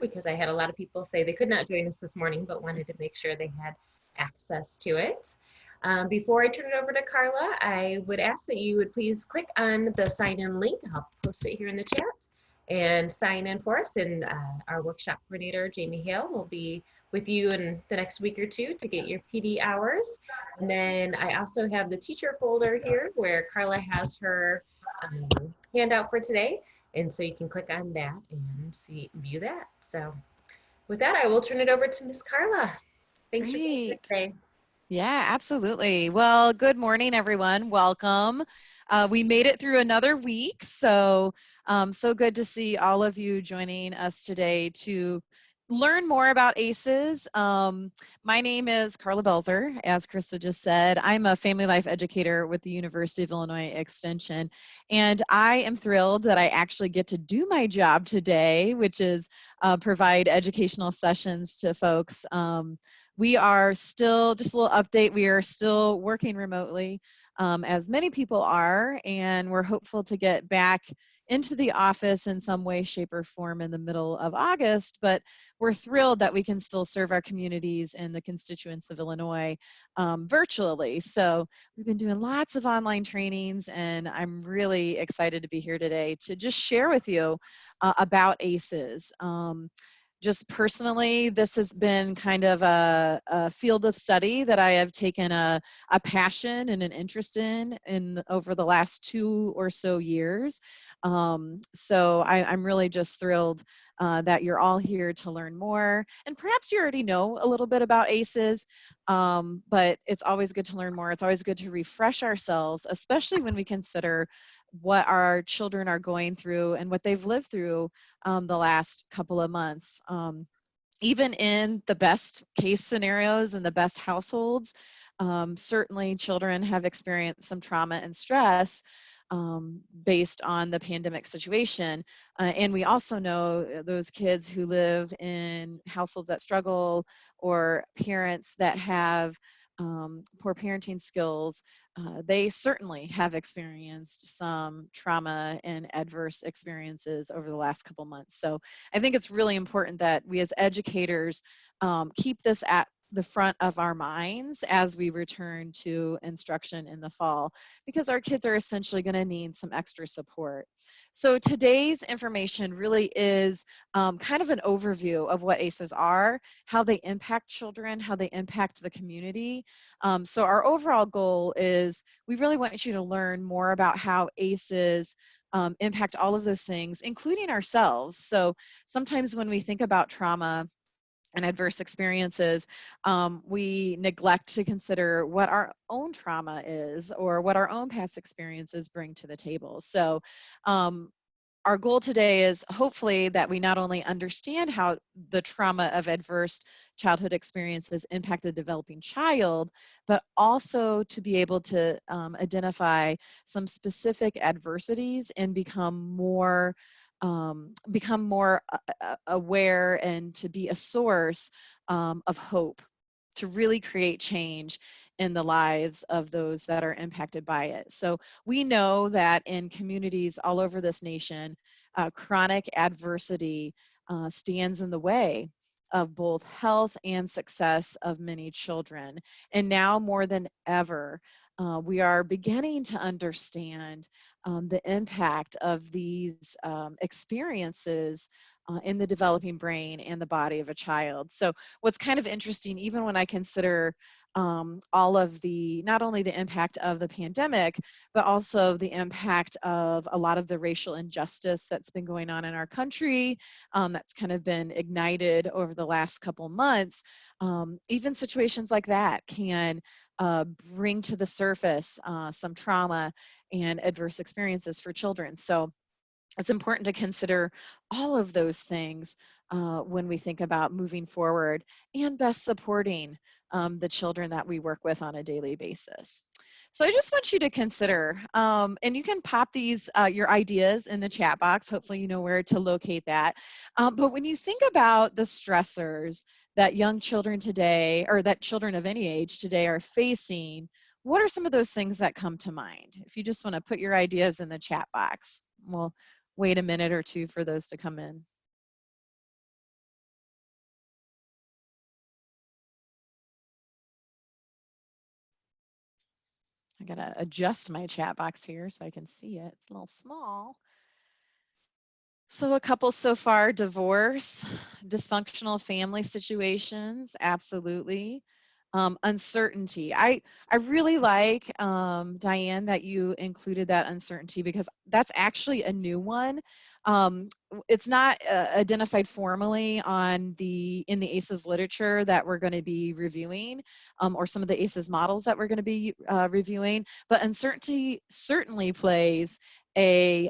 because I had a lot of people say they could not join us this morning, but wanted to make sure they had access to it. Before I turn it over to Karla, I would ask that you would please click on the sign in link. I'll post it here in the chat and sign in for us. And our workshop coordinator, Jamie Hale, will be with you in the next week or two to get your PD hours. And then I also have the teacher folder here where Karla has her handout for today. And so you can click on that and view that. So with that, I will turn it over to Miss Karla. Thanks for being here Great. today. Yeah, absolutely. Well, good morning, everyone. Welcome. We made it through another week, so so good to see all of you joining us today to learn more about ACES. My name is Karla Belzer, as Krista just said. I'm a family life educator with the University of Illinois Extension, and I am thrilled that I actually get to do my job today, which is provide educational sessions to folks. We are still, just a little update, we are still working remotely, as many people are, and we're hopeful to get back into the office in some way, shape, or form in the middle of August, but we're thrilled that we can still serve our communities and the constituents of Illinois virtually. So we've been doing lots of online trainings, and I'm really excited to be here today to just share with you about ACES. Just personally, this has been kind of a field of study that I have taken a passion and an interest in over the last 2 or so years. So I'm really just thrilled that you're all here to learn more. And perhaps you already know a little bit about ACES, but it's always good to learn more. It's always good to refresh ourselves, especially when we consider what our children are going through and what they've lived through the last couple of months. Even in the best case scenarios and the best households, certainly children have experienced some trauma and stress based on the pandemic situation. And we also know those kids who live in households that struggle or parents that have poor parenting skills, they certainly have experienced some trauma and adverse experiences over the last couple months. So I think it's really important that we as educators keep this at the front of our minds as we return to instruction in the fall, because our kids are essentially going to need some extra support. So today's information really is kind of an overview of what ACEs are, how they impact children, how they impact the community. So our overall goal is we really want you to learn more about how ACEs impact all of those things, including ourselves. So sometimes when we think about trauma and adverse experiences, we neglect to consider what our own trauma is or what our own past experiences bring to the table. So our goal today is hopefully that we not only understand how the trauma of adverse childhood experiences impact the developing child, but also to be able to identify some specific adversities and become more aware and to be a source of hope to really create change in the lives of those that are impacted by it. So we know that in communities all over this nation, chronic adversity stands in the way of both health and success of many children. And now more than ever, we are beginning to understand the impact of these experiences in the developing brain and the body of a child. So what's kind of interesting, even when I consider all of the, not only the impact of the pandemic, but also the impact of a lot of the racial injustice that's been going on in our country, that's kind of been ignited over the last couple months, even situations like that can bring to the surface some trauma and adverse experiences for children. So it's important to consider all of those things when we think about moving forward and best supporting the children that we work with on a daily basis. So I just want you to consider, and you can pop these, your ideas in the chat box. Hopefully you know where to locate that. But when you think about the stressors that young children today, or that children of any age today are facing, what are some of those things that come to mind? If you just want to put your ideas in the chat box, we'll wait a minute or two for those to come in. I gotta adjust my chat box here so I can see it. It's a little small. So a couple so far: divorce, dysfunctional family situations, absolutely. Uncertainty. I really like, Diane, that you included that uncertainty, because that's actually a new one. It's not identified formally in the ACES literature that we're going to be reviewing, or some of the ACES models that we're going to be reviewing, but uncertainty certainly plays a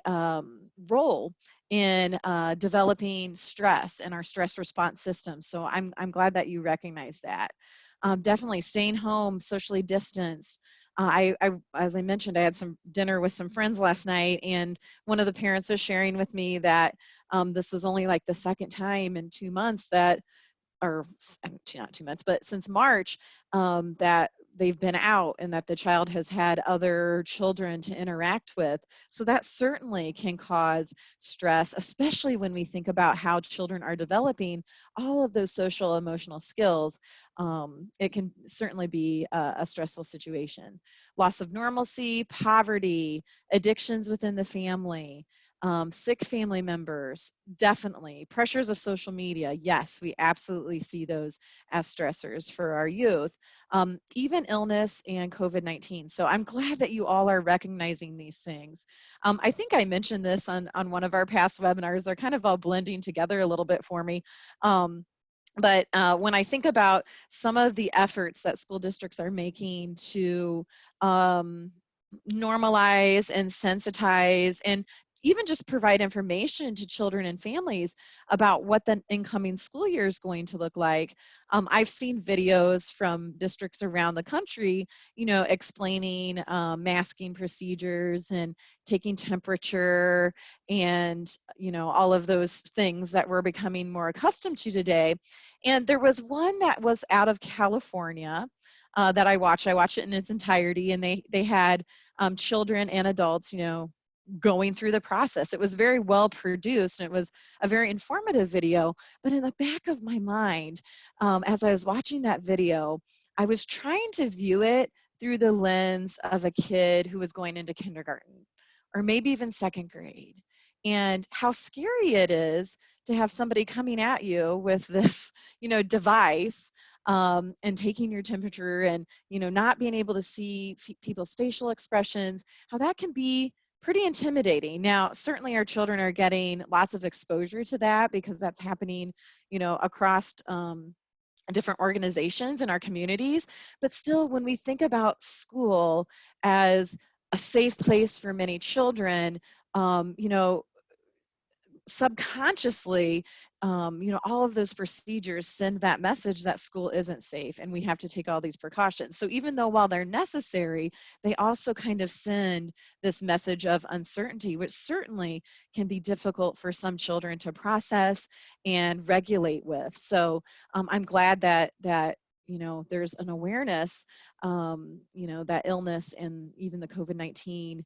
role in developing stress and our stress response system. So I'm glad that you recognize that. Definitely staying home, socially distanced. As I mentioned, I had some dinner with some friends last night, and one of the parents was sharing with me that this was only like the second time in 2 months that, or not 2 months, but since March, that they've been out, and that the child has had other children to interact with. So that certainly can cause stress, especially when we think about how children are developing all of those social emotional skills. It can certainly be a stressful situation. Loss of normalcy, poverty, addictions within the family, sick family members, definitely. Pressures of social media, yes, we absolutely see those as stressors for our youth. Even illness and COVID-19. So I'm glad that you all are recognizing these things. I think I mentioned this on one of our past webinars. They're kind of all blending together a little bit for me. But when I think about some of the efforts that school districts are making to normalize and sensitize and even just provide information to children and families about what the incoming school year is going to look like. I've seen videos from districts around the country, explaining masking procedures and taking temperature and, all of those things that we're becoming more accustomed to today. And there was one that was out of California that I watched. I watched it in its entirety, and they had children and adults, going through the process. It was very well produced, and it was a very informative video. But in the back of my mind, as I was watching that video, I was trying to view it through the lens of a kid who was going into kindergarten or maybe even second grade, and how scary it is to have somebody coming at you with this, device, and taking your temperature, and, not being able to see people's facial expressions, how that can be pretty intimidating. Now, certainly our children are getting lots of exposure to that because that's happening, across different organizations in our communities. But still, when we think about school as a safe place for many children, subconsciously, all of those procedures send that message that school isn't safe and we have to take all these precautions. So even though while they're necessary, they also kind of send this message of uncertainty, which certainly can be difficult for some children to process and regulate with. So I'm glad that there's an awareness, that illness and even the COVID-19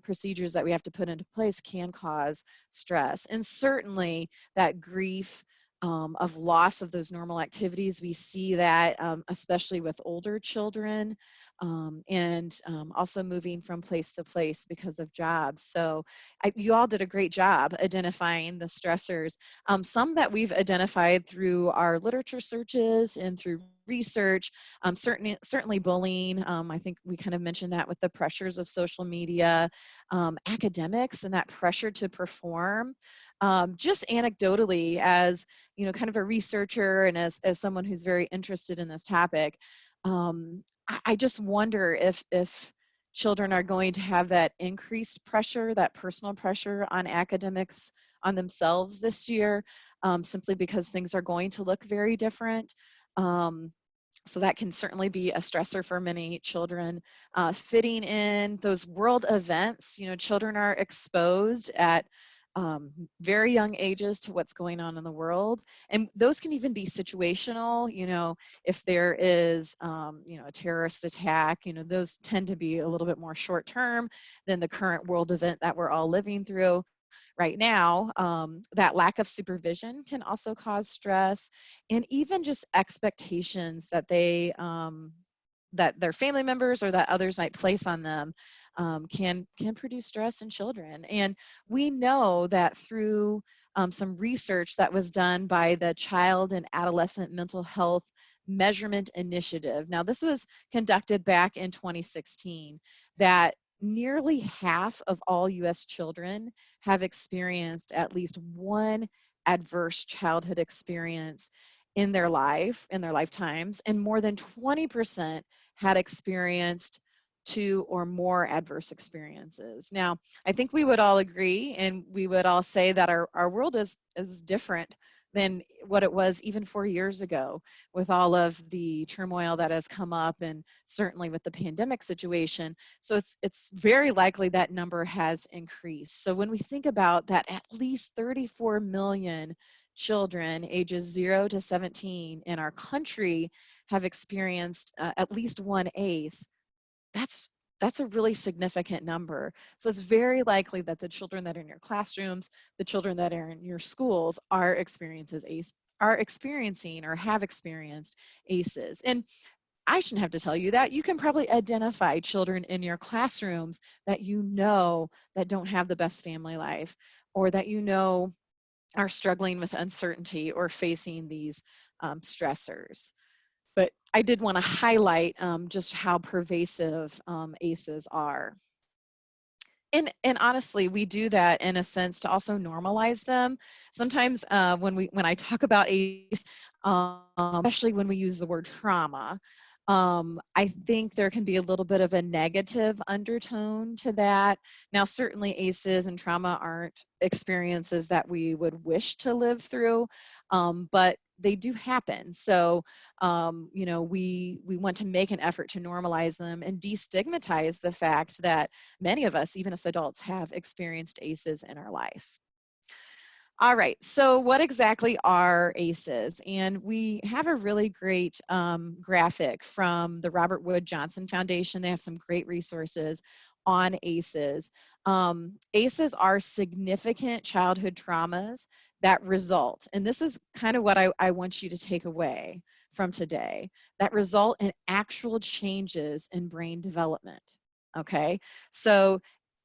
procedures that we have to put into place can cause stress. And certainly that grief of loss of those normal activities, we see that especially with older children, and also moving from place to place because of jobs. So you all did a great job identifying the stressors. Some that we've identified through our literature searches and through research, certainly bullying. I think we kind of mentioned that with the pressures of social media, academics and that pressure to perform. Just anecdotally, as kind of a researcher and as someone who's very interested in this topic, I just wonder if children are going to have that increased pressure, that personal pressure on academics, on themselves this year, simply because things are going to look very different. So that can certainly be a stressor for many children. Fitting in those world events, children are exposed at very young ages to what's going on in the world. And those can even be situational, if there is, a terrorist attack, those tend to be a little bit more short term than the current world event that we're all living through right now. That lack of supervision can also cause stress, and even just expectations that that their family members or that others might place on them can produce stress in children. And we know that through some research that was done by the Child and Adolescent Mental Health Measurement Initiative. Now, this was conducted back in 2016, that nearly half of all US children have experienced at least one adverse childhood experience in their life, in their lifetimes, and more than 20% had experienced two or more adverse experiences. Now, I think we would all agree and we would all say that our world is different than what it was even 4 years ago, with all of the turmoil that has come up, and certainly with the pandemic situation. So it's very likely that number has increased. So when we think about that, at least 34 million children ages 0 to 17 in our country have experienced at least one ACE. That's a really significant number. So it's very likely that the children that are in your classrooms, the children that are in your schools are experiencing or have experienced ACEs. And I shouldn't have to tell you that. You can probably identify children in your classrooms that you know that don't have the best family life, or that you know are struggling with uncertainty or facing these stressors. But I did want to highlight just how pervasive ACEs are. And honestly, we do that in a sense to also normalize them. Sometimes when I talk about ACE, especially when we use the word trauma, I think there can be a little bit of a negative undertone to that. Now, certainly ACEs and trauma aren't experiences that we would wish to live through, but they do happen. So, you know, we want to make an effort to normalize them and destigmatize the fact that many of us, even as adults, have experienced ACEs in our life. All right, so what exactly are ACEs? And we have a really great graphic from the Robert Wood Johnson Foundation. They have some great resources on ACEs. ACEs are significant childhood traumas that result, and this is kind of what I want you to take away from today, that result in actual changes in brain development, okay? So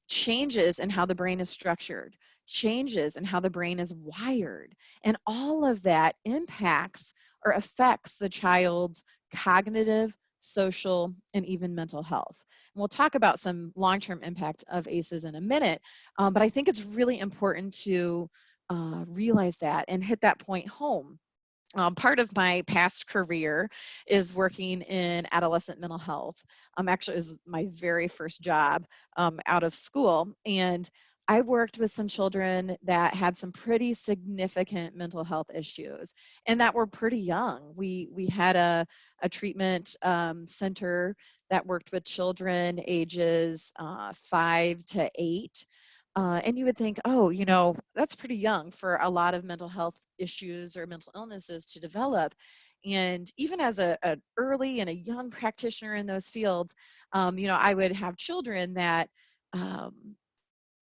changes in how the brain is structured, changes in how the brain is wired, and all of that impacts or affects the child's cognitive, social, and even mental health. And we'll talk about some long-term impact of ACEs in a minute, but I think it's really important to realize that and hit that point home. Part of my past career is working in adolescent mental health. Actually, it was my very first job out of school. And I worked with some children that had some pretty significant mental health issues and that were pretty young. We had a treatment center that worked with children ages 5 to 8. And you would think, oh, you know, that's pretty young for a lot of mental health issues or mental illnesses to develop. And even as a early and a young practitioner in those fields, you know, I would have children that,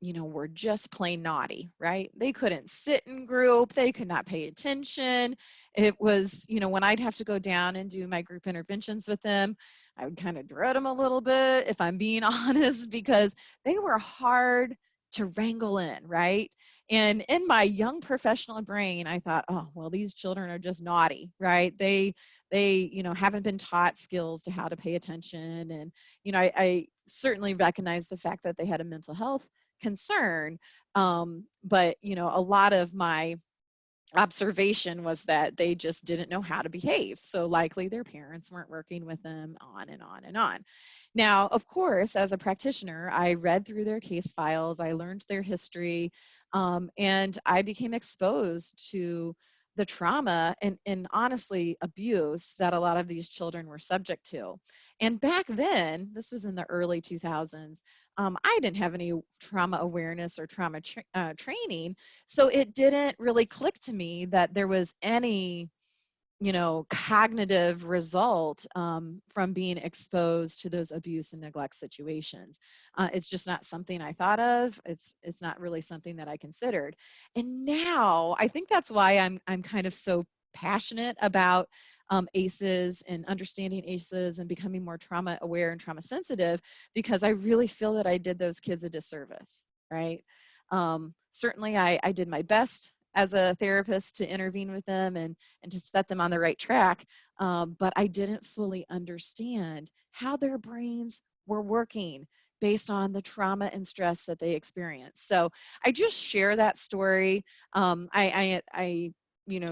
you know, were just plain naughty, right? They couldn't sit in group, they could not pay attention. It was, you know, when I'd have to go down and do my group interventions with them, I would kind of dread them a little bit, if I'm being honest, because they were hard to wrangle in, right? And in my young professional brain, I thought, oh, well, these children are just naughty, right? They, you know, haven't been taught skills to how to pay attention. And, you know, I certainly recognize the fact that they had a mental health concern. But, you know, a lot of my observation was that they just didn't know how to behave. So likely their parents weren't working with them, on and on and on. Now, of course, as a practitioner, I read through their case files, I learned their history, and I became exposed to the trauma and honestly abuse that a lot of these children were subject to. And back then, this was in the early 2000s, I didn't have any trauma awareness or trauma training. So it didn't really click to me that there was any, you know, cognitive result from being exposed to those abuse and neglect situations. It's just not something I thought of. It's not really something that I considered. And now I think that's why I'm kind of so passionate about ACEs and understanding ACEs and becoming more trauma aware and trauma sensitive, because I really feel that I did those kids a disservice, right? Certainly I did my best as a therapist to intervene with them and to set them on the right track, but I didn't fully understand how their brains were working based on the trauma and stress that they experienced. So I just share that story. I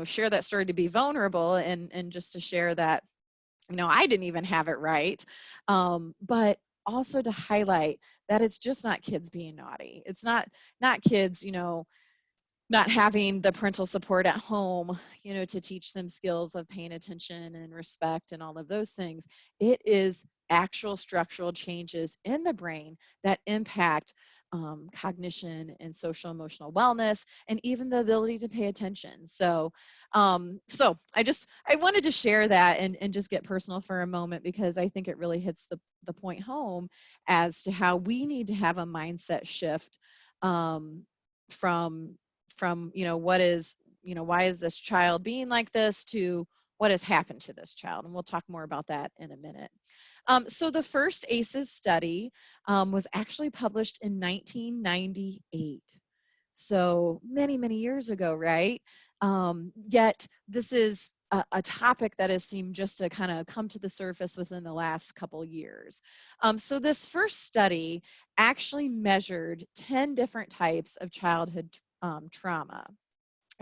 share that story to be vulnerable and just to share that, I didn't even have it right. But also to highlight that it's just not kids being naughty. It's not kids, not having the parental support at home, to teach them skills of paying attention and respect and all of those things. It is actual structural changes in the brain that impact cognition and social emotional wellness and even the ability to pay attention. So I wanted to share that and just get personal for a moment, because I think it really hits the point home as to how we need to have a mindset shift from what is, why is this child being like this, to what has happened to this child. And we'll talk more about that in a minute. So the first ACEs study was actually published in 1998. So many, many years ago, right? Yet this is a topic that has seemed just to kind of come to the surface within the last couple years. So this first study actually measured 10 different types of childhood trauma.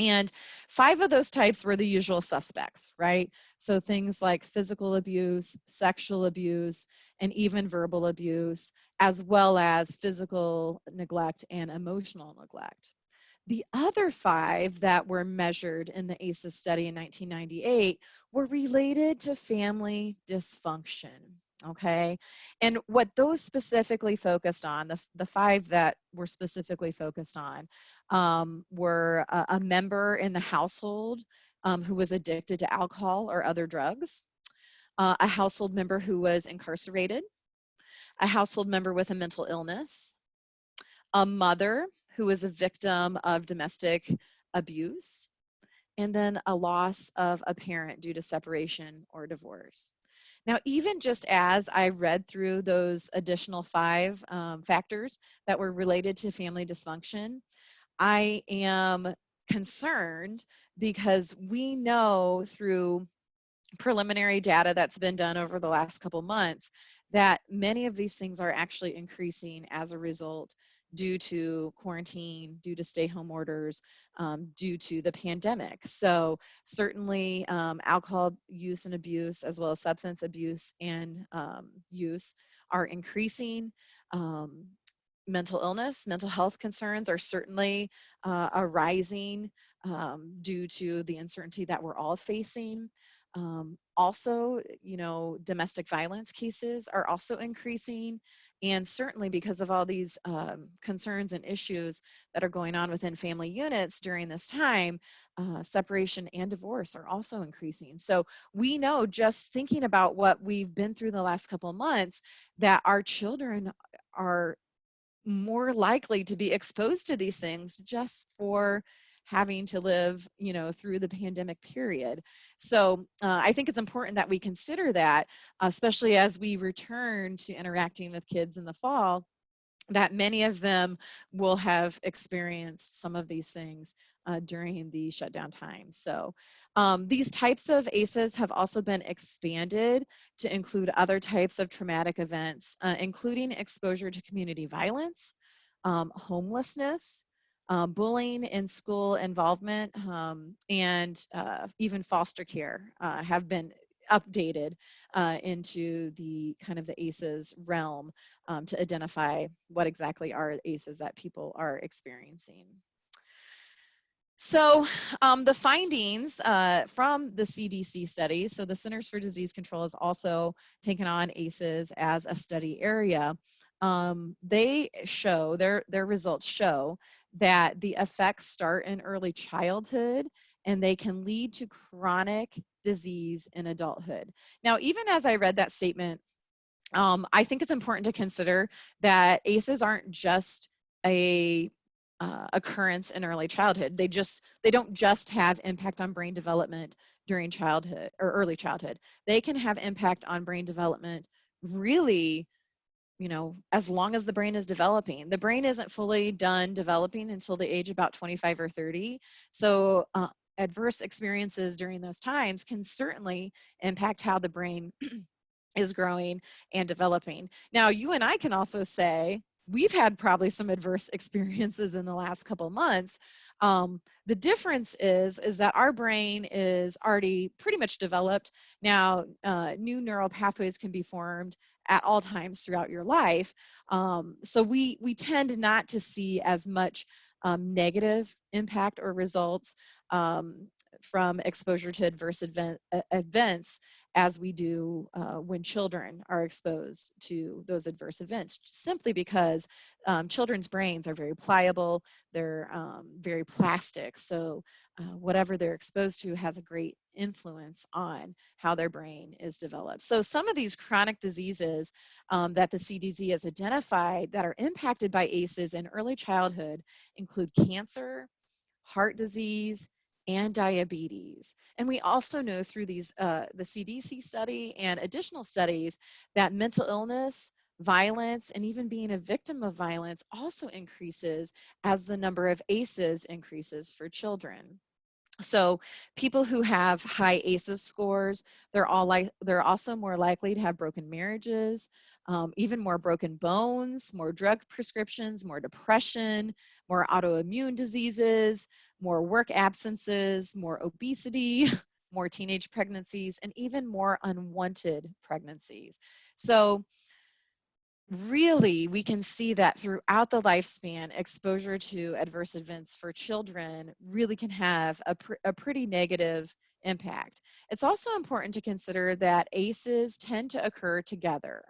And 5 of those types were the usual suspects, right? So things like physical abuse, sexual abuse, and even verbal abuse, as well as physical neglect and emotional neglect. The other 5 that were measured in the ACES study in 1998 were related to family dysfunction. Okay, and what those specifically focused on, the 5 that were specifically focused on, were a member in the household who was addicted to alcohol or other drugs, a household member who was incarcerated, a household member with a mental illness, a mother who was a victim of domestic abuse, and then a loss of a parent due to separation or divorce. Now, even just as I read through those additional 5 factors that were related to family dysfunction, I am concerned, because we know through preliminary data that's been done over the last couple months that many of these things are actually increasing as a result due to quarantine, due to stay-home orders, due to the pandemic. So certainly alcohol use and abuse, as well as substance abuse and use, are increasing. Mental illness, mental health concerns are certainly arising due to the uncertainty that we're all facing. Also, domestic violence cases are also increasing. And certainly because of all these concerns and issues that are going on within family units during this time, separation and divorce are also increasing. So we know, just thinking about what we've been through the last couple of months, that our children are more likely to be exposed to these things just for having to live, through the pandemic period. So I think it's important that we consider that, especially as we return to interacting with kids in the fall, that many of them will have experienced some of these things during the shutdown time. So these types of ACEs have also been expanded to include other types of traumatic events, including exposure to community violence, homelessness, bullying in school involvement, and even foster care have been updated into the kind of the ACEs realm to identify what exactly are ACEs that people are experiencing. So the findings from the CDC study, so the Centers for Disease Control has also taken on ACEs as a study area. They show, their results show that the effects start in early childhood and they can lead to chronic disease in adulthood. Now, even as I read that statement, I think it's important to consider that ACEs aren't just a occurrence in early childhood. They don't just have impact on brain development during childhood or early childhood. They can have impact on brain development really, as long as the brain is developing. The brain isn't fully done developing until the age about 25 or 30. So adverse experiences during those times can certainly impact how the brain is growing and developing. Now, you and I can also say we've had probably some adverse experiences in the last couple months. The difference is that our brain is already pretty much developed. Now, new neural pathways can be formed at all times throughout your life. So we tend not to see as much negative impact or results from exposure to adverse events as we do when children are exposed to those adverse events, simply because children's brains are very pliable, they're very plastic. So whatever they're exposed to has a great influence on how their brain is developed. So some of these chronic diseases that the CDC has identified that are impacted by ACEs in early childhood include cancer, heart disease, and diabetes. And we also know through these the CDC study and additional studies that mental illness, violence, and even being a victim of violence also increases as the number of ACEs increases for children. So people who have high ACEs scores, they're also more likely to have broken marriages, even more broken bones, more drug prescriptions, more depression, more autoimmune diseases, more work absences, more obesity, more teenage pregnancies, and even more unwanted pregnancies. So really, we can see that throughout the lifespan, exposure to adverse events for children really can have a pretty negative impact. It's also important to consider that ACEs tend to occur together.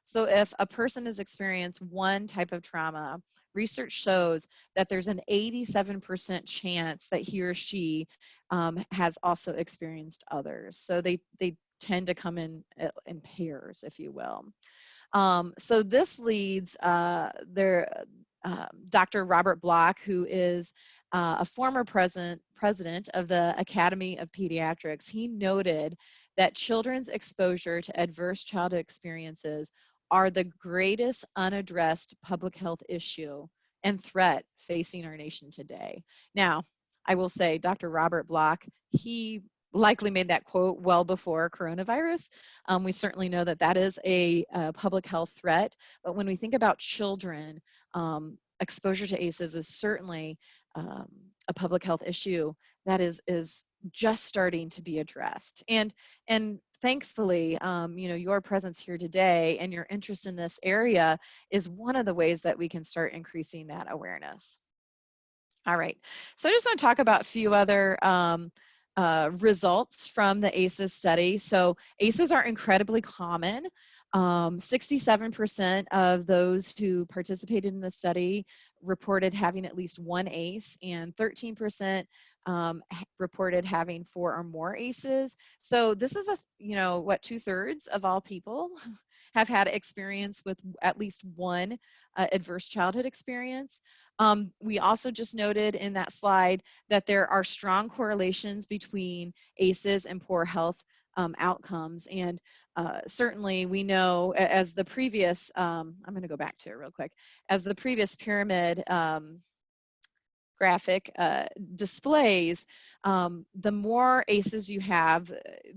So if a person has experienced one type of trauma, research shows that there's an 87% chance that he or she has also experienced others. So they tend to come in pairs, if you will. So this leads Dr. Robert Block, who is a former president of the Academy of Pediatrics. He noted that children's exposure to adverse childhood experiences are the greatest unaddressed public health issue and threat facing our nation today. Now, I will say Dr. Robert Block, he likely made that quote well before coronavirus. We certainly know that that is a public health threat, but when we think about children, exposure to ACEs is certainly a public health issue that is just starting to be addressed. And thankfully, your presence here today and your interest in this area is one of the ways that we can start increasing that awareness. All right, so I just want to talk about a few other results from the ACEs study. So ACEs are incredibly common. 67% of those who participated in the study reported having at least one ACE, and 13% reported having 4 or more ACEs. So this is what 2/3 of all people have had experience with at least one adverse childhood experience. We also just noted in that slide that there are strong correlations between ACEs and poor health outcomes. And certainly we know, as the previous, I'm going to go back to it real quick, as the previous pyramid graphic displays, the more ACEs you have,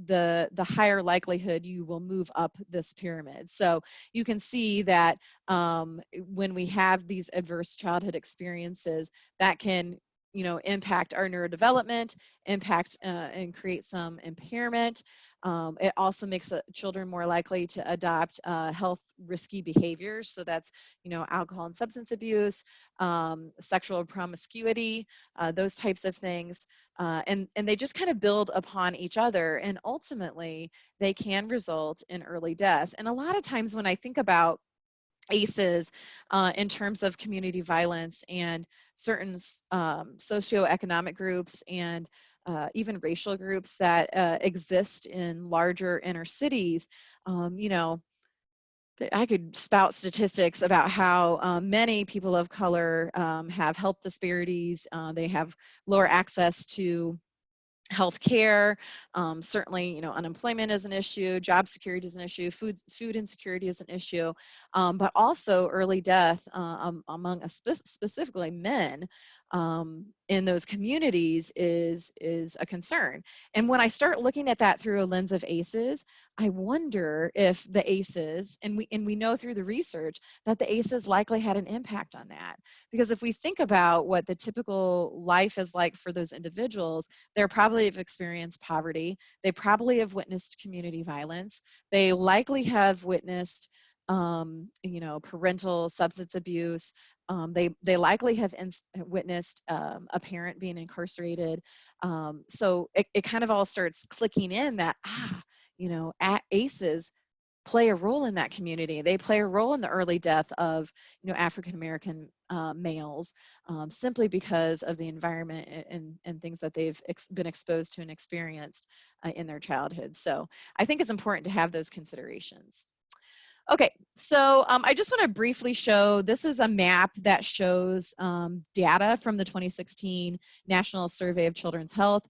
the higher likelihood you will move up this pyramid. So you can see that when we have these adverse childhood experiences, that can impact our neurodevelopment, impact and create some impairment. It also makes children more likely to adopt health risky behaviors. So that's, alcohol and substance abuse, sexual promiscuity, those types of things. And they just kind of build upon each other. And ultimately, they can result in early death. And a lot of times when I think about ACEs in terms of community violence and certain socioeconomic groups and even racial groups that exist in larger inner cities, I could spout statistics about how many people of color have health disparities. They have lower access to health care. Certainly, you know, unemployment is an issue, job security is an issue, food insecurity is an issue, but also early death among specifically men in those communities is a concern. And when I start looking at that through a lens of ACEs, I wonder if the ACEs, and we know through the research that the ACEs likely had an impact on that. Because if we think about what the typical life is like for those individuals, they probably have experienced poverty. They probably have witnessed community violence. They likely have witnessed, you know, parental substance abuse. They likely have witnessed a parent being incarcerated. So it kind of all starts clicking in that, you know, ACEs play a role in that community. They play a role in the early death of, you know, African American males, simply because of the environment and things that they've been exposed to and experienced in their childhood. So I think it's important to have those considerations. Okay, so I just want to briefly show, this is a map that shows data from the 2016 National Survey of Children's Health.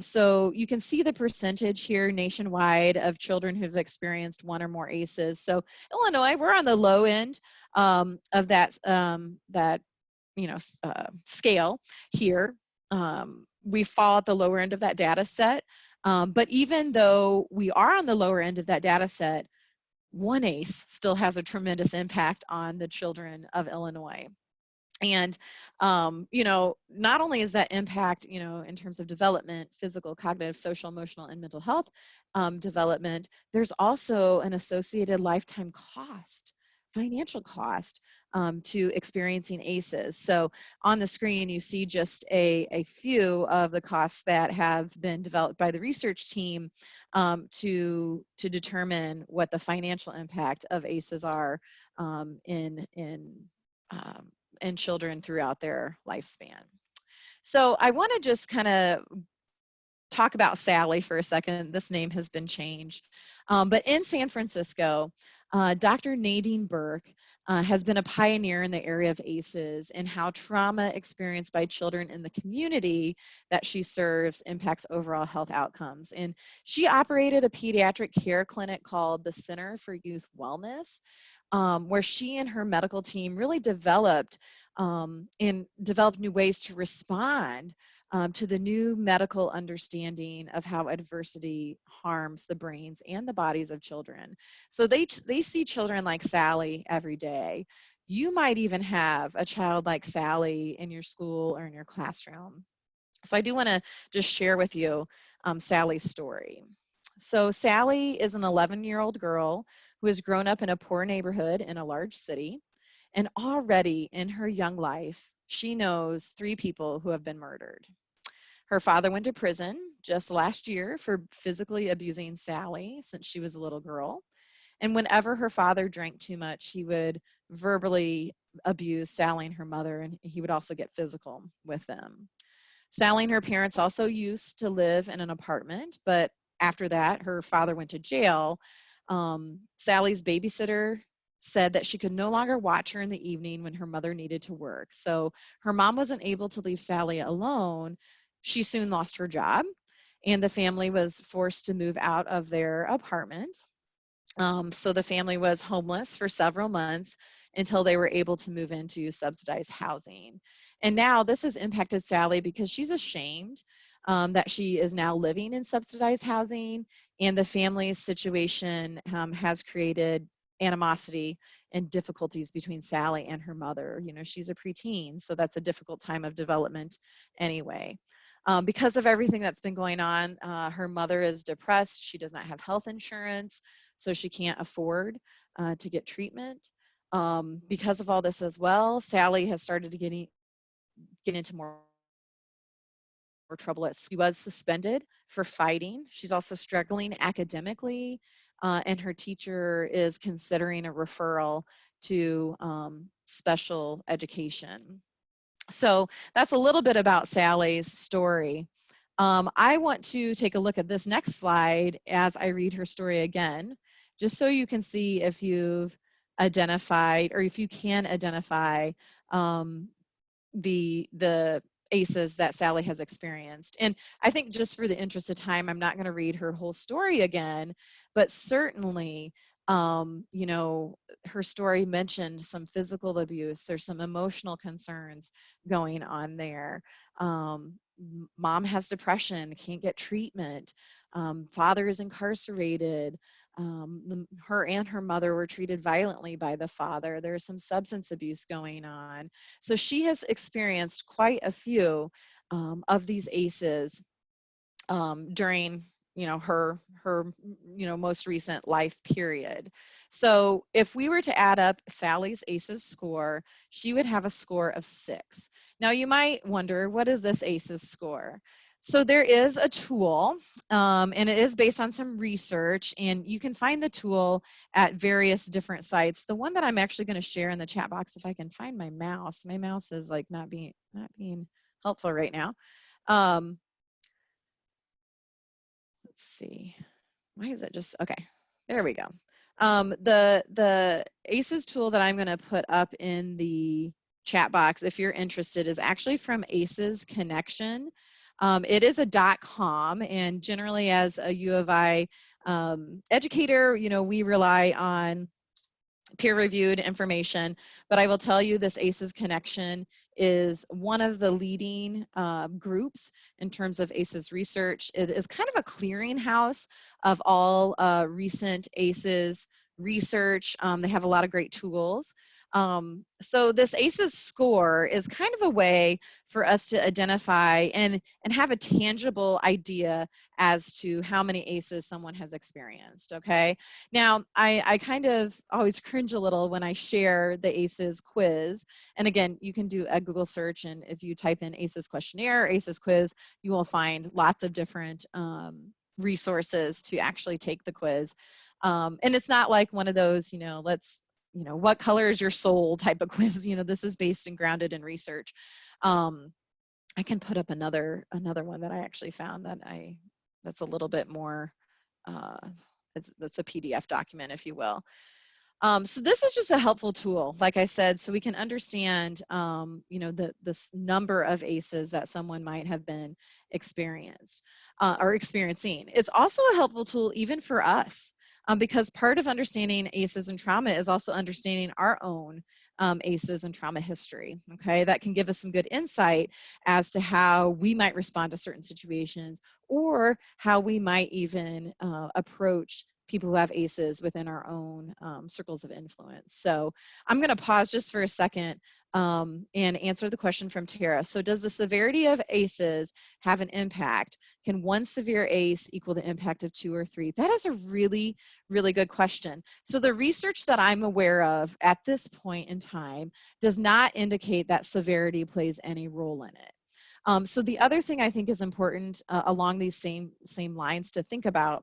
So you can see the percentage here nationwide of children who've experienced one or more ACEs. So Illinois, we're on the low end of that, you know, scale here. We fall at the lower end of that data set. But even though we are on the lower end of that data set, one ACE still has a tremendous impact on the children of Illinois. And, you know, not only is that impact, you know, in terms of development, physical, cognitive, social, emotional, and mental health development, there's also an associated lifetime cost, financial cost to experiencing ACEs. So on the screen, you see just a few of the costs that have been developed by the research team to determine what the financial impact of ACEs are in children throughout their lifespan. So I want to just kind of talk about Sally for a second. This name has been changed. But in San Francisco, Dr. Nadine Burke has been a pioneer in the area of ACEs and how trauma experienced by children in the community that she serves impacts overall health outcomes. And she operated a pediatric care clinic called the Center for Youth Wellness, where she and her medical team really developed new ways to respond to the new medical understanding of how adversity harms the brains and the bodies of children. So they see children like Sally every day. You might even have a child like Sally in your school or in your classroom. So I do want to just share with you Sally's story. So Sally is an 11-year-old girl who has grown up in a poor neighborhood in a large city. And already in her young life, she knows 3 people who have been murdered. Her father went to prison just last year for physically abusing Sally since she was a little girl. And whenever her father drank too much, he would verbally abuse Sally and her mother, and he would also get physical with them. Sally and her parents also used to live in an apartment, but after that, her father went to jail. Sally's babysitter said that she could no longer watch her in the evening when her mother needed to work. So her mom wasn't able to leave Sally alone. She soon lost her job, and the family was forced to move out of their apartment. So the family was homeless for several months until they were able to move into subsidized housing. And now this has impacted Sally because she's ashamed that she is now living in subsidized housing, and the family's situation has created animosity and difficulties between Sally and her mother. You know, she's a preteen, so that's a difficult time of development anyway. Because of everything that's been going on, her mother is depressed. She does not have health insurance, so she can't afford to get treatment. Because of all this as well, Sally has started to get into more trouble at school. She was suspended for fighting. She's also struggling academically, and her teacher is considering a referral to special education. So that's a little bit about Sally's story. I want to take a look at this next slide as I read her story again. just so you can see if you've identified, or if you can identify the ACEs that Sally has experienced. And I think just for the interest of time, I'm not going to read her whole story again, but certainly, you know, her story mentioned some physical abuse. There's some emotional concerns going on there. Mom has depression, can't get treatment. Father is incarcerated. Her and her mother were treated violently by the father. There's some substance abuse going on. So she has experienced quite a few of these ACEs during, you know, her you know, most recent life period. So if we were to add up Sally's ACEs score, she would have a score of 6. Now you might wonder, what is this ACEs score? So there is a tool, and it is based on some research, and you can find the tool at various different sites. The one that I'm actually going to share in the chat box, if I can find my mouse is like not being helpful right now. Let's see, why is it just, okay, there we go. The ACEs tool that I'm going to put up in the chat box, if you're interested, is actually from ACES Connection. It is a .com, and generally as a U of I educator, you know, we rely on peer-reviewed information, but I will tell you this ACES Connection is one of the leading groups in terms of ACEs research. It is kind of a clearinghouse of all recent ACEs research. They have a lot of great tools. So this ACEs score is kind of a way for us to identify and have a tangible idea as to how many ACEs someone has experienced, okay? Now, I kind of always cringe a little when I share the ACEs quiz. And again, you can do a Google search, and if you type in ACEs questionnaire, ACEs quiz, you will find lots of different resources to actually take the quiz. And it's not like one of those, you know, what color is your soul type of quiz. You know, this is based and grounded in research. I can put up another one that I actually found that's a little bit more, that's a PDF document, if you will. So this is just a helpful tool, like I said, so we can understand, you know, this number of ACEs that someone might have been experiencing. It's also a helpful tool even for us, because part of understanding ACEs and trauma is also understanding our own ACEs and trauma history, okay? That can give us some good insight as to how we might respond to certain situations, or how we might even approach people who have ACEs within our own circles of influence. So I'm going to pause just for a second and answer the question from Tara. So does the severity of ACEs have an impact? Can one severe ACE equal the impact of 2 or 3? That is a really, really good question. So the research that I'm aware of at this point in time does not indicate that severity plays any role in it. So the other thing I think is important along these same lines to think about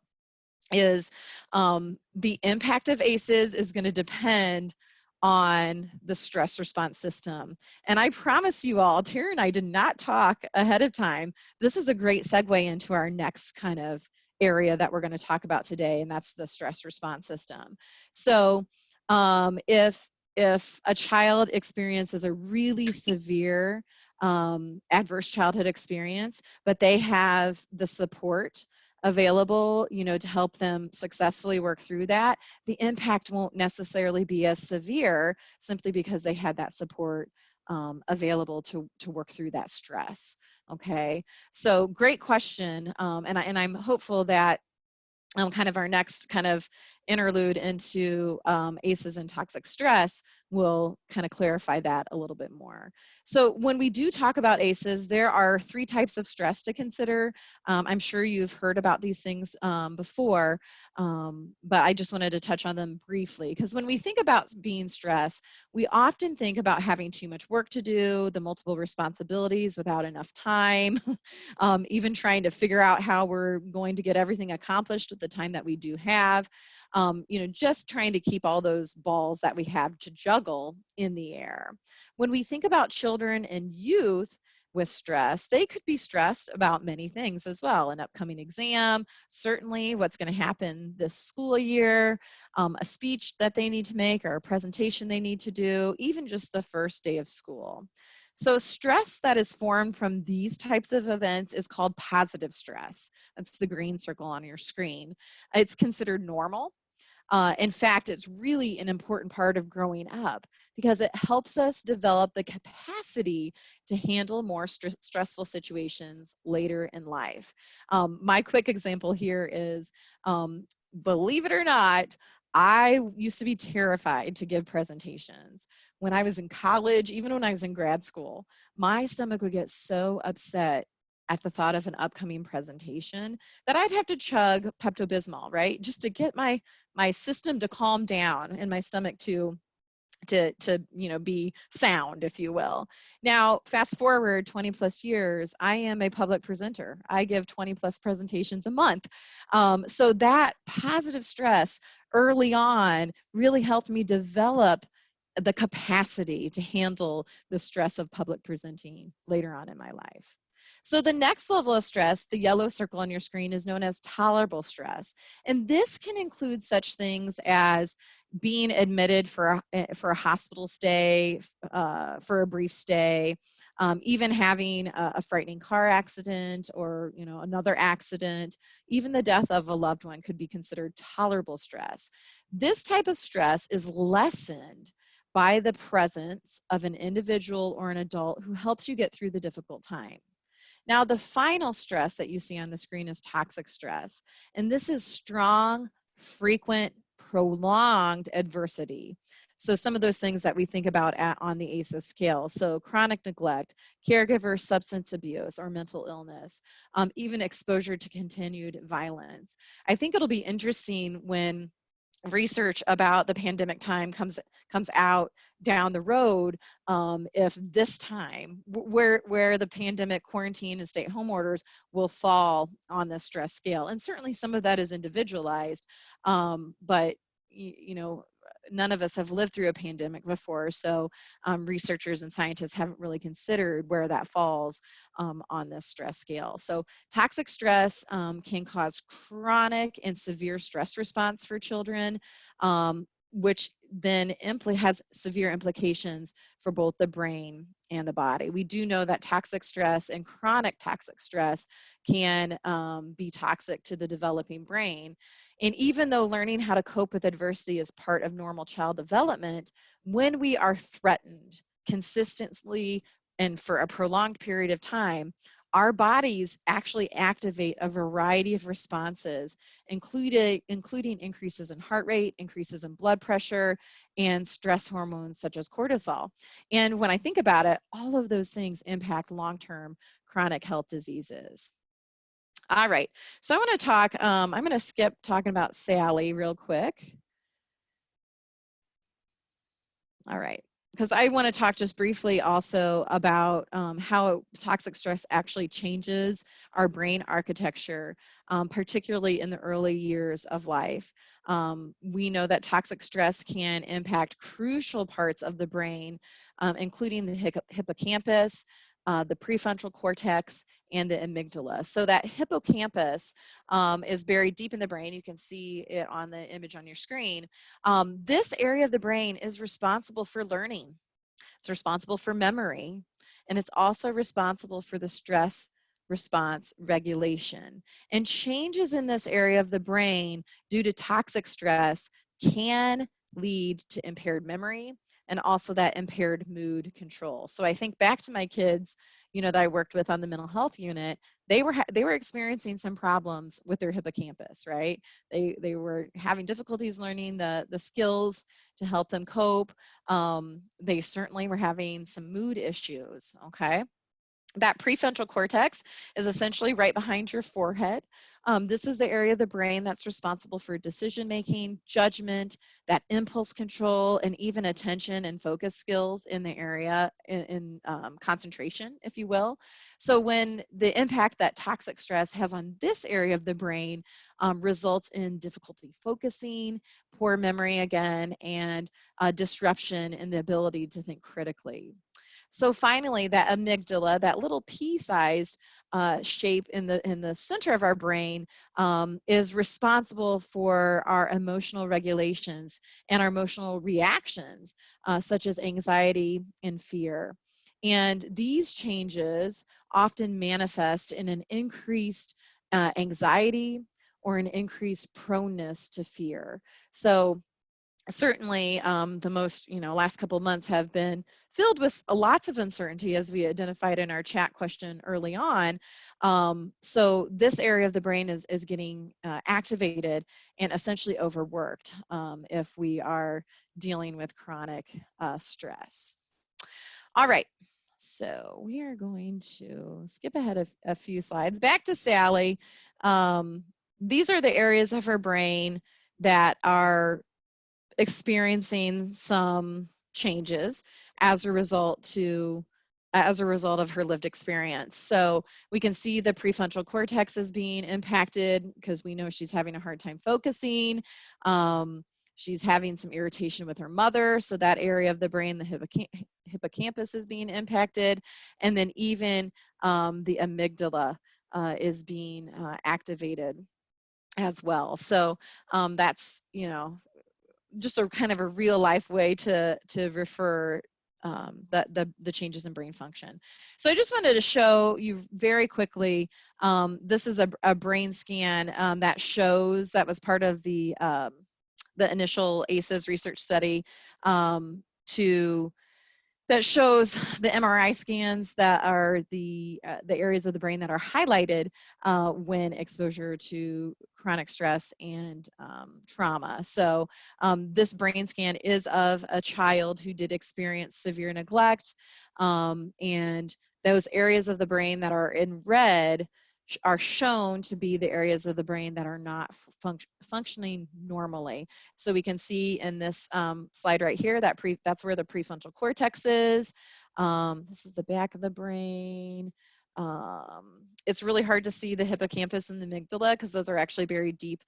is the impact of ACEs is going to depend on the stress response system. And I promise you all, Tara and I did not talk ahead of time. This is a great segue into our next kind of area that we're going to talk about today, and that's the stress response system. So if a child experiences a really severe adverse childhood experience, but they have the support available, you know, to help them successfully work through that, the impact won't necessarily be as severe simply because they had that support available to work through that stress. Okay, so great question, and I'm hopeful that kind of our next kind of interlude into ACEs and toxic stress will kind of clarify that a little bit more. So when we do talk about ACEs, there are 3 types of stress to consider. I'm sure you've heard about these things before, but I just wanted to touch on them briefly, because when we think about being stressed, we often think about having too much work to do, the multiple responsibilities without enough time, even trying to figure out how we're going to get everything accomplished with the time that we do have. You know, just trying to keep all those balls that we have to juggle in the air. When we think about children and youth, with stress, they could be stressed about many things as well. An upcoming exam, certainly what's going to happen this school year, a speech that they need to make or a presentation they need to do, even just the first day of school. So stress that is formed from these types of events is called positive stress. That's the green circle on your screen. It's considered normal. In fact, it's really an important part of growing up because it helps us develop the capacity to handle more stressful situations later in life. My quick example here is, believe it or not, I used to be terrified to give presentations. When I was in college, even when I was in grad school, my stomach would get so upset at the thought of an upcoming presentation that I'd have to chug Pepto-Bismol, right? Just to get my system to calm down and my stomach to be sound, if you will. Now, fast forward 20 plus years, I am a public presenter. I give 20 plus presentations a month. So that positive stress early on really helped me develop the capacity to handle the stress of public presenting later on in my life. So the next level of stress, the yellow circle on your screen, is known as tolerable stress. And this can include such things as being admitted for a hospital stay, for a brief stay, even having a frightening car accident or another accident, even the death of a loved one could be considered tolerable stress. This type of stress is lessened by the presence of an individual or an adult who helps you get through the difficult time. Now, the final stress that you see on the screen is toxic stress. And this is strong, frequent, prolonged adversity. So some of those things that we think about on the ACES scale. So chronic neglect, caregiver substance abuse or mental illness, even exposure to continued violence. I think it'll be interesting when research about the pandemic time comes out down the road, if this time where the pandemic quarantine and stay-at-home orders will fall on the stress scale. And certainly some of that is individualized, but none of us have lived through a pandemic before, so researchers and scientists haven't really considered where that falls on this stress scale. So toxic stress can cause chronic and severe stress response for children, which then has severe implications for both the brain and the body. We do know that toxic stress and chronic toxic stress can be toxic to the developing brain. And even though learning how to cope with adversity is part of normal child development, when we are threatened consistently and for a prolonged period of time, our bodies actually activate a variety of responses, including increases in heart rate, increases in blood pressure, and stress hormones such as cortisol. And when I think about it, all of those things impact long-term chronic health diseases. All right, so I want to talk, I'm going to skip talking about Sally real quick. All right, because I want to talk just briefly also about how toxic stress actually changes our brain architecture, particularly in the early years of life. We know that toxic stress can impact crucial parts of the brain, including the hippocampus, the prefrontal cortex, and the amygdala. So that hippocampus is buried deep in the brain. You can see it on the image on your screen. This area of the brain is responsible for learning. It's responsible for memory, and it's also responsible for the stress response regulation. And changes in this area of the brain due to toxic stress can lead to impaired memory and also that impaired mood control. So I think back to my kids, that I worked with on the mental health unit. They were experiencing some problems with their hippocampus, right? They were having difficulties learning the skills to help them cope. They certainly were having some mood issues, okay? That prefrontal cortex is essentially right behind your forehead. This is the area of the brain that's responsible for decision making, judgment, that impulse control, and even attention and focus skills in the area in concentration, if you will. So when the impact that toxic stress has on this area of the brain results in difficulty focusing, poor memory again, and disruption in the ability to think critically. So finally, that amygdala, that little pea-sized shape in the center of our brain, is responsible for our emotional regulations and our emotional reactions, such as anxiety and fear. And these changes often manifest in an increased anxiety or an increased proneness to fear. So certainly the most, last couple of months have been filled with lots of uncertainty, as we identified in our chat question early on. So this area of the brain is getting activated and essentially overworked if we are dealing with chronic stress. All right, so we are going to skip ahead a few slides. Back to Sally. These are the areas of her brain that are experiencing some changes as a result of her lived experience. So we can see the prefrontal cortex is being impacted because we know she's having a hard time focusing. She's having some irritation with her mother, so that area of the brain, the hippocampus, is being impacted, and then even the amygdala is being activated as well. So that's, just a kind of a real life way to refer the changes in brain function. So I just wanted to show you very quickly, this is a brain scan that was part of the initial ACES research study, that shows the MRI scans that are the areas of the brain that are highlighted when exposure to chronic stress and trauma. So this brain scan is of a child who did experience severe neglect, and those areas of the brain that are in red are shown to be the areas of the brain that are not functioning normally. So we can see in this slide right here that that's where the prefrontal cortex is. This is the back of the brain. It's really hard to see the hippocampus and the amygdala because those are actually buried deep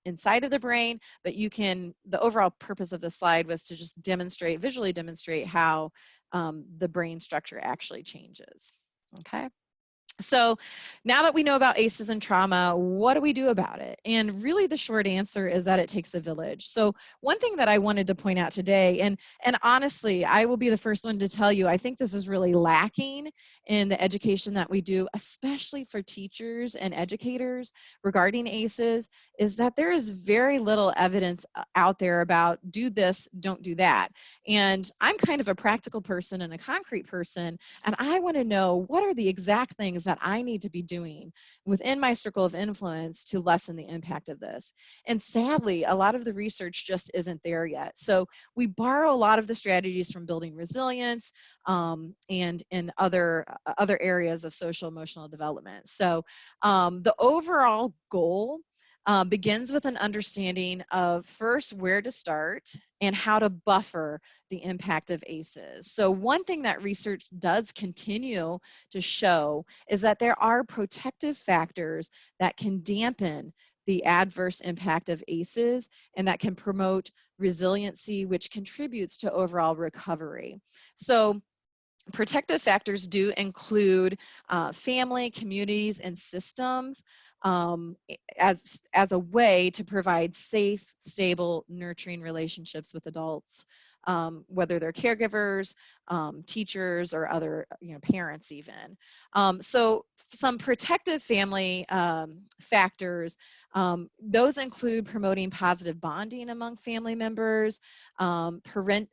inside of the brain. But the overall purpose of the slide was to just visually demonstrate how the brain structure actually changes. Okay. So now that we know about ACEs and trauma, what do we do about it? And really the short answer is that it takes a village. So one thing that I wanted to point out today, and honestly, I will be the first one to tell you, I think this is really lacking in the education that we do, especially for teachers and educators regarding ACEs, is that there is very little evidence out there about do this, don't do that. And I'm kind of a practical person and a concrete person, and I want to know what are the exact things that I need to be doing within my circle of influence to lessen the impact of this. And sadly, a lot of the research just isn't there yet. So we borrow a lot of the strategies from building resilience and in other areas of social emotional development. So the overall goal begins with an understanding of first where to start and how to buffer the impact of ACEs. So one thing that research does continue to show is that there are protective factors that can dampen the adverse impact of ACEs and that can promote resiliency, which contributes to overall recovery. So protective factors do include family, communities, and systems as a way to provide safe, stable, nurturing relationships with adults, whether they're caregivers, teachers, or other parents even. So some protective family factors, those include promoting positive bonding among family members, improving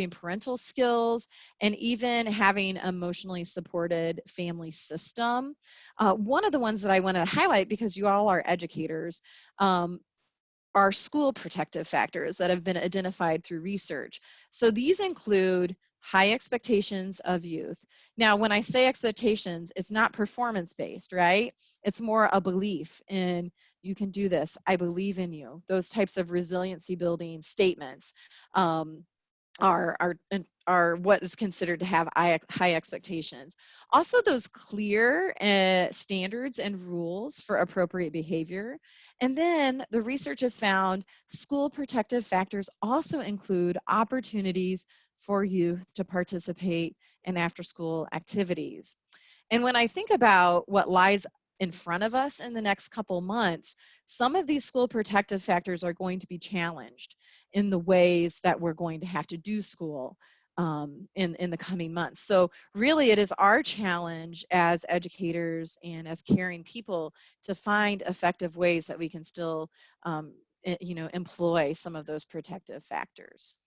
parental skills, and even having emotionally supported family system. One of the ones that I want to highlight, because you all are educators, are school protective factors that have been identified through research. So these include high expectations of youth. Now, when I say expectations, it's not performance-based, right? It's more a belief in you can do this, I believe in you. Those types of resiliency building statements are what is considered to have high expectations. Also, those clear standards and rules for appropriate behavior. And then the research has found school protective factors also include opportunities for youth to participate in after-school activities. And when I think about what lies in front of us in the next couple months, some of these school protective factors are going to be challenged in the ways that we're going to have to do school in the coming months. So really it is our challenge as educators and as caring people to find effective ways that we can still employ some of those protective factors.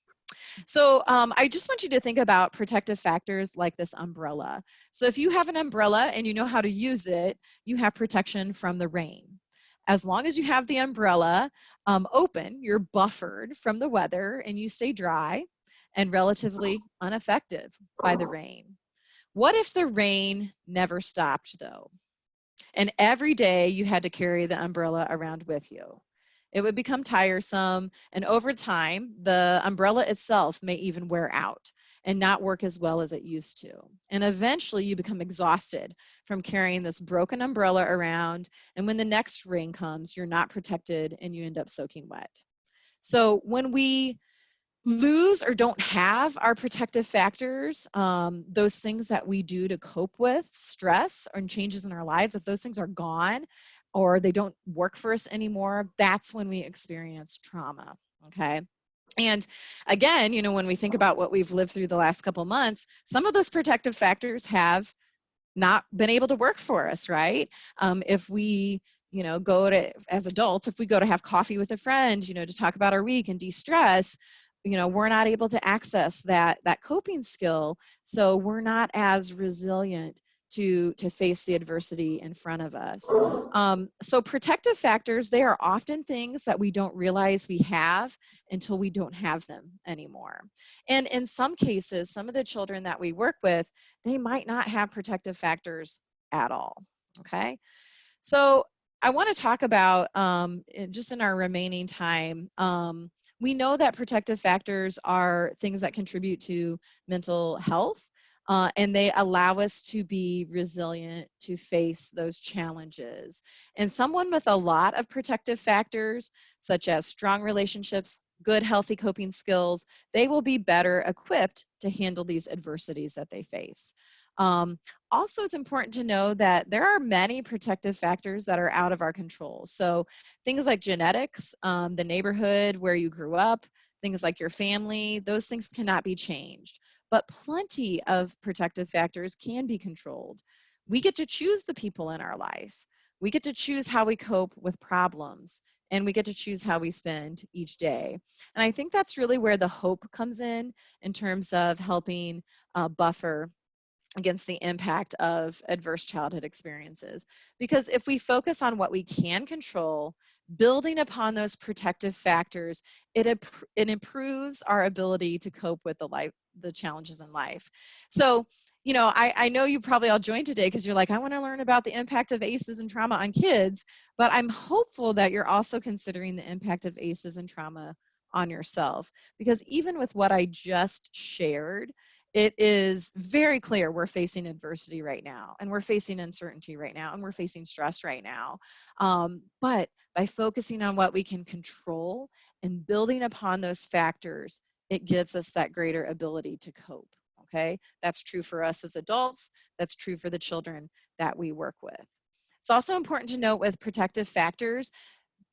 So I just want you to think about protective factors like this umbrella. So if you have an umbrella and you know how to use it, you have protection from the rain. As long as you have the umbrella open, you're buffered from the weather and you stay dry and relatively unaffected by the rain. What if the rain never stopped though? And every day you had to carry the umbrella around with you? It would become tiresome, and over time, the umbrella itself may even wear out and not work as well as it used to. And eventually you become exhausted from carrying this broken umbrella around, and when the next rain comes, you're not protected and you end up soaking wet. So when we lose or don't have our protective factors, those things that we do to cope with stress or changes in our lives, if those things are gone or they don't work for us anymore, that's when we experience trauma, okay? And again, when we think about what we've lived through the last couple months, some of those protective factors have not been able to work for us, right? If we go to, as adults, if we go to have coffee with a friend, to talk about our week and de-stress, we're not able to access that coping skill, so we're not as resilient to face the adversity in front of us. So protective factors, they are often things that we don't realize we have until we don't have them anymore. And in some cases, some of the children that we work with, they might not have protective factors at all, okay? So I want to talk about, just in our remaining time, we know that protective factors are things that contribute to mental health, and they allow us to be resilient to face those challenges. And someone with a lot of protective factors, such as strong relationships, good, healthy coping skills, they will be better equipped to handle these adversities that they face. Also, it's important to know that there are many protective factors that are out of our control. So things like genetics, the neighborhood where you grew up, things like your family, those things cannot be changed. But plenty of protective factors can be controlled. We get to choose the people in our life. We get to choose how we cope with problems, and we get to choose how we spend each day. And I think that's really where the hope comes in terms of helping buffer against the impact of adverse childhood experiences. Because if we focus on what we can control, building upon those protective factors, it improves our ability to cope with the challenges in life. So, I know you probably all joined today because you're like, I want to learn about the impact of ACEs and trauma on kids, but I'm hopeful that you're also considering the impact of ACEs and trauma on yourself. Because even with what I just shared, it is very clear we're facing adversity right now, and we're facing uncertainty right now, and we're facing stress right now. But by focusing on what we can control and building upon those factors, it gives us that greater ability to cope, okay? That's true for us as adults. That's true for the children that we work with. It's also important to note with protective factors,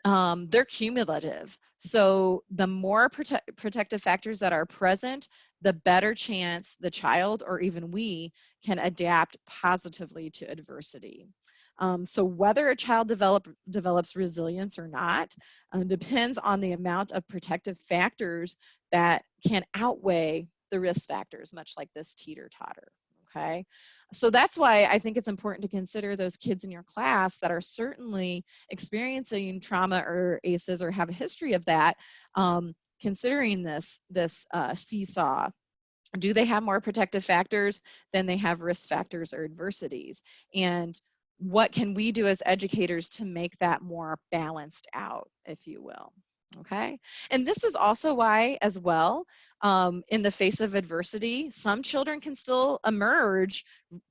they're cumulative. So the more protective factors that are present, the better chance the child or even we can adapt positively to adversity. So whether a child develops resilience or not depends on the amount of protective factors that can outweigh the risk factors, much like this teeter-totter, okay? So that's why I think it's important to consider those kids in your class that are certainly experiencing trauma or ACEs or have a history of that, considering this seesaw. Do they have more protective factors than they have risk factors or adversities? And what can we do as educators to make that more balanced out, if you will? Okay, and this is also why, as well, in the face of adversity, some children can still emerge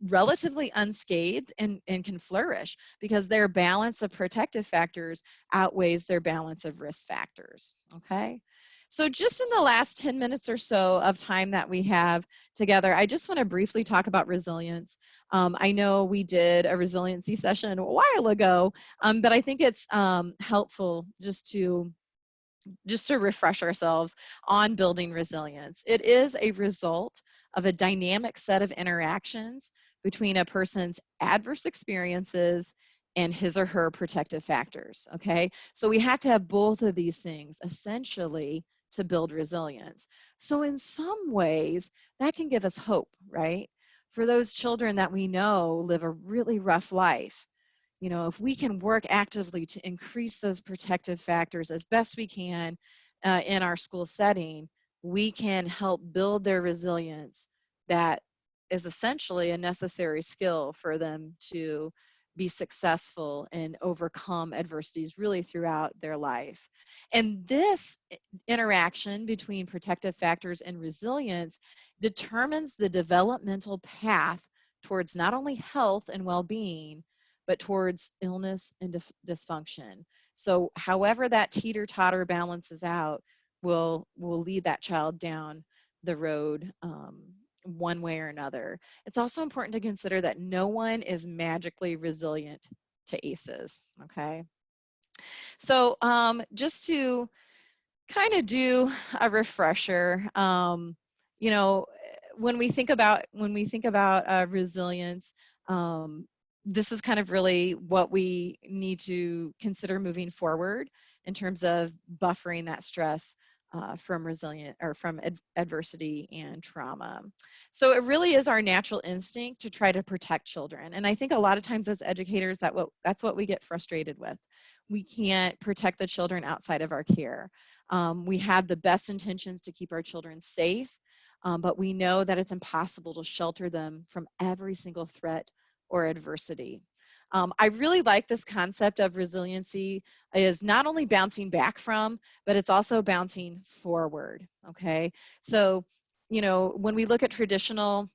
relatively unscathed and can flourish because their balance of protective factors outweighs their balance of risk factors. Okay, So just in the last 10 minutes or so of time that we have together, I just want to briefly talk about resilience. I know we did a resiliency session a while ago, but I think it's helpful just to refresh ourselves on building resilience. It is a result of a dynamic set of interactions between a person's adverse experiences and his or her protective factors, okay? So we have to have both of these things essentially to build resilience. So in some ways, that can give us hope, right? For those children that we know live a really rough life, you know, if we can work actively to increase those protective factors as best we can in our school setting, we can help build their resilience. That is essentially a necessary skill for them to be successful and overcome adversities really throughout their life. And this interaction between protective factors and resilience determines the developmental path towards not only health and well-being, but towards illness and dysfunction. So however that teeter-totter balances out will lead that child down the road one way or another. It's also important to consider that no one is magically resilient to ACEs, okay? So just to kind of do a refresher, you know, when we think about resilience, this is kind of really what we need to consider moving forward in terms of buffering that stress from adversity and trauma. So it really is our natural instinct to try to protect children. And I think a lot of times as educators, that's what we get frustrated with. We can't protect the children outside of our care. We have the best intentions to keep our children safe, but we know that it's impossible to shelter them from every single threat or adversity. I really like this concept of resiliency is not only bouncing back from, but it's also bouncing forward, okay? So, you know, when we look at traditional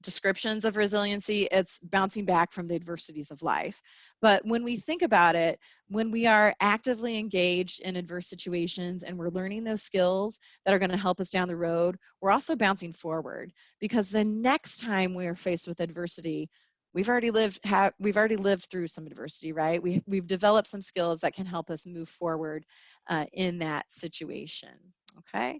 descriptions of resiliency, it's bouncing back from the adversities of life. But when we think about it, when we are actively engaged in adverse situations and we're learning those skills that are going to help us down the road, we're also bouncing forward, because the next time we're faced with adversity, we've already lived through some adversity, right? We've developed some skills that can help us move forward in that situation, okay?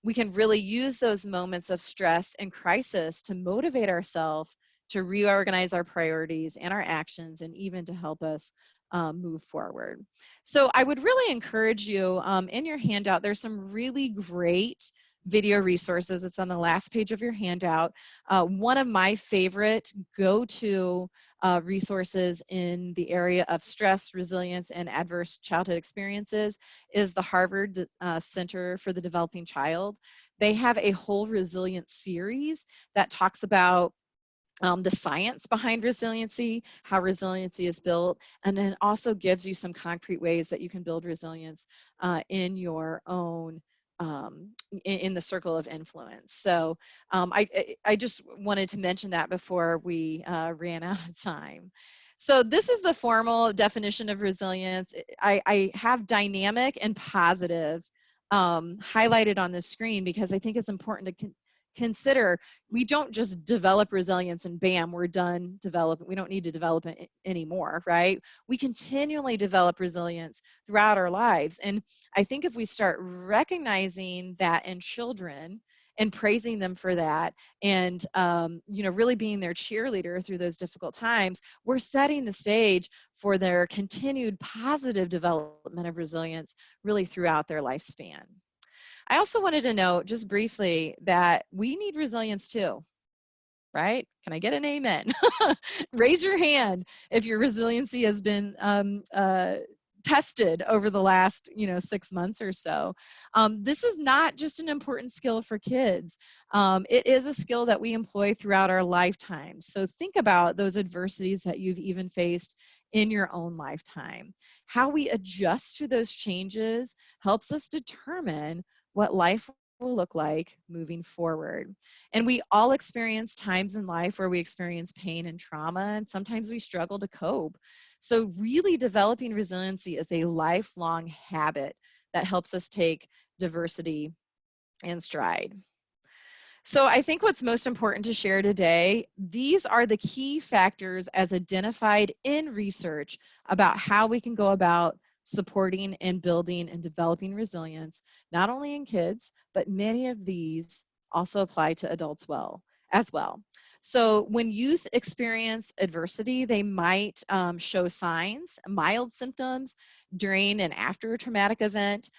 We can really use those moments of stress and crisis to motivate ourselves to reorganize our priorities and our actions, and even to help us move forward. So I would really encourage you, in your handout, there's some really great video resources. It's on the last page of your handout. One of my favorite go-to resources in the area of stress, resilience, and adverse childhood experiences is the Harvard Center for the Developing Child. They have a whole resilience series that talks about the science behind resiliency, how resiliency is built, and then also gives you some concrete ways that you can build resilience in your own in the circle of influence. So I just wanted to mention that before we ran out of time. So this is the formal definition of resilience. I have dynamic and positive highlighted on the screen because I think it's important to consider. We don't just develop resilience and bam, we're done developing. We don't need to develop it anymore, right? We continually develop resilience throughout our lives. And I think if we start recognizing that in children and praising them for that, and you know, really being their cheerleader through those difficult times, we're setting the stage for their continued positive development of resilience really throughout their lifespan. I also wanted to note just briefly that we need resilience too, right? Can I get an amen? Raise your hand if your resiliency has been tested over the last 6 months or so. This is not just an important skill for kids. It is a skill that we employ throughout our lifetimes. So think about those adversities that you've even faced in your own lifetime. How we adjust to those changes helps us determine what life will look like moving forward. And we all experience times in life where we experience pain and trauma, and sometimes we struggle to cope. So really developing resiliency is a lifelong habit that helps us take diversity in stride. So I think what's most important to share today, these are the key factors as identified in research about how we can go about supporting and building and developing resilience, not only in kids, but many of these also apply to adults as well. So when youth experience adversity, they might show signs, mild symptoms during and after a traumatic event.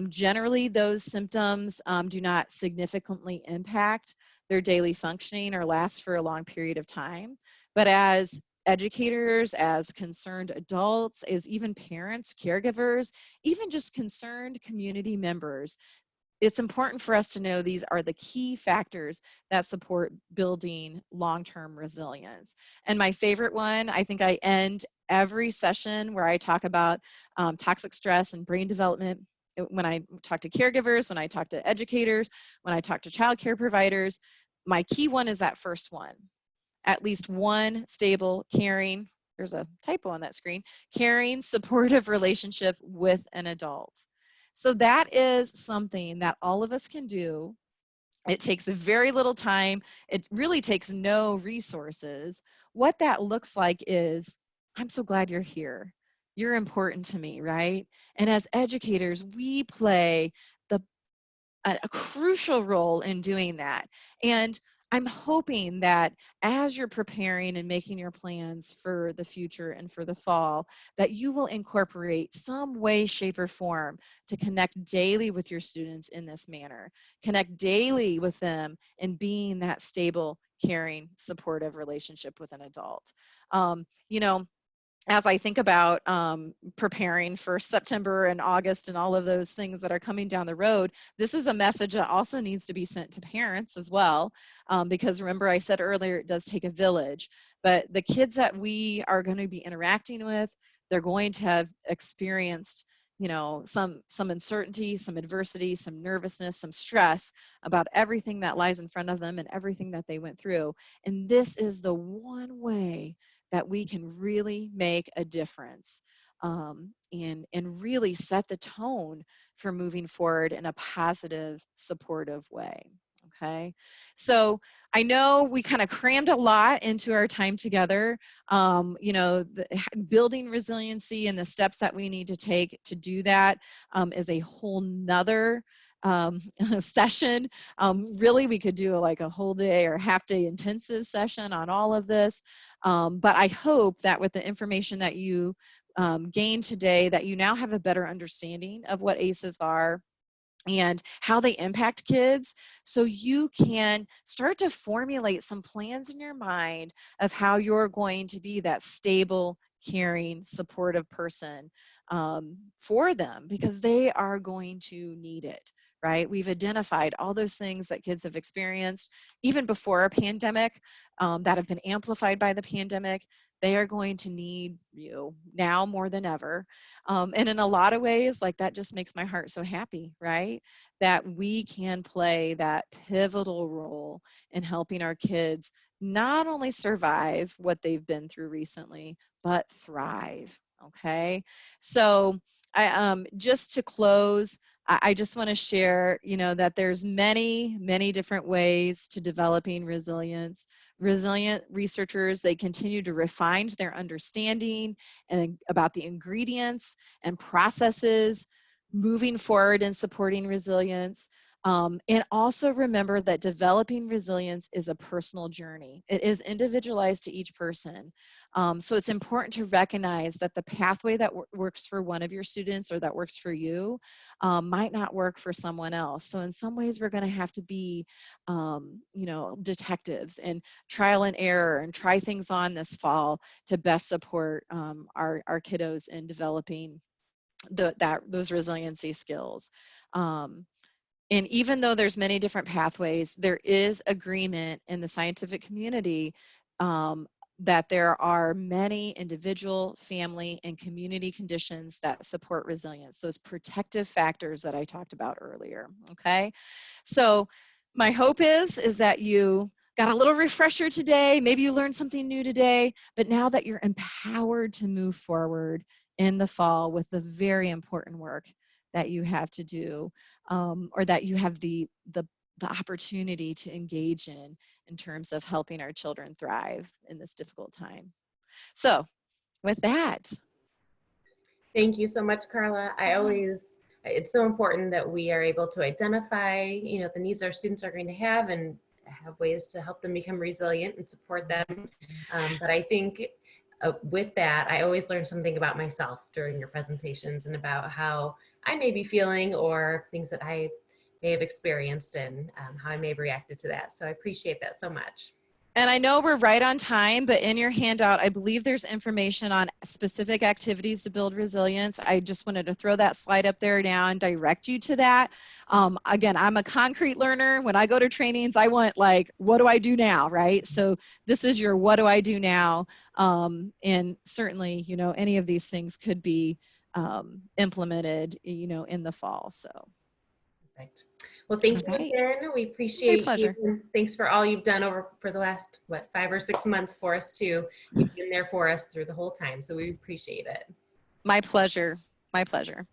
Generally, those symptoms do not significantly impact their daily functioning or last for a long period of time. But as educators, as concerned adults, as even parents, caregivers, even just concerned community members, it's important for us to know these are the key factors that support building long-term resilience. And my favorite one, I think I end every session where I talk about toxic stress and brain development. When I talk to caregivers, when I talk to educators, when I talk to child care providers, my key one is that first one. At least one stable, caring, there's a typo on that screen, caring, supportive relationship with an adult. So that is something that all of us can do. It takes very little time. It really takes no resources. What that looks like is, I'm so glad you're here. You're important to me, right? And as educators, we play a crucial role in doing that. And I'm hoping that as you're preparing and making your plans for the future and for the fall, that you will incorporate some way, shape, or form to connect daily with your students in this manner. Connect daily with them in being that stable, caring, supportive relationship with an adult. You know, as I think about preparing for September and August and all of those things that are coming down the road, this is a message that also needs to be sent to parents as well, because remember I said earlier, it does take a village, but the kids that we are going to be interacting with, they're going to have experienced, you know, some uncertainty, some adversity, some nervousness, some stress about everything that lies in front of them and everything that they went through. And this is the one way that we can really make a difference, and really set the tone for moving forward in a positive, supportive way. Okay, so I know we kind of crammed a lot into our time together. You know, building resiliency and the steps that we need to take to do that is a whole nother session. Really, we could do like a whole day or half day intensive session on all of this. But I hope that with the information that you gained today, that you now have a better understanding of what ACEs are and how they impact kids, so you can start to formulate some plans in your mind of how you're going to be that stable, caring, supportive person for them, because they are going to need it, right? We've identified all those things that kids have experienced even before a pandemic, that have been amplified by the pandemic. They are going to need you now more than ever. And in a lot of ways, like, that just makes my heart so happy, right? That we can play that pivotal role in helping our kids not only survive what they've been through recently, but thrive. Okay. So just to close, I just want to share, you know, that there's many different ways to developing resilience. Resilient researchers, they continue to refine their understanding and about the ingredients and processes moving forward and supporting resilience. And also remember that developing resilience is a personal journey. It is individualized to each person. So it's important to recognize that the pathway that works for one of your students or that works for you might not work for someone else. So in some ways, we're going to have to be, you know, detectives and trial and error and try things on this fall to best support our kiddos in developing those resiliency skills. And even though there's many different pathways, there is agreement in the scientific community that there are many individual, family, and community conditions that support resilience, those protective factors that I talked about earlier, okay? So my hope is that you got a little refresher today, maybe you learned something new today, but now that you're empowered to move forward in the fall with the very important work that you have to do, or that you have the opportunity to engage in terms of helping our children thrive in this difficult time. So with that. Thank you so much, Karla. It's so important that we are able to identify, the needs our students are going to have and have ways to help them become resilient and support them. But I think with that, I always learn something about myself during your presentations and about how I may be feeling or things that I may have experienced and how I may have reacted to that. So I appreciate that so much. And I know we're right on time, but in your handout, I believe there's information on specific activities to build resilience. I just wanted to throw that slide up there now and direct you to that. Again, I'm a concrete learner. When I go to trainings, I want like, what do I do now, right? So this is your what do I do now? And certainly, any of these things could be implemented, in the fall, so. Right. Well, thank you Right. again. We My appreciate pleasure. you. Thanks for all you've done for the last, 5 or 6 months for us too. You've been there for us through the whole time, so we appreciate it. My pleasure. My pleasure.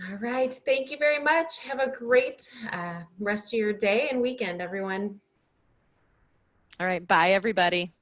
All right. Thank you very much. Have a great rest of your day and weekend, everyone. All right. Bye, everybody.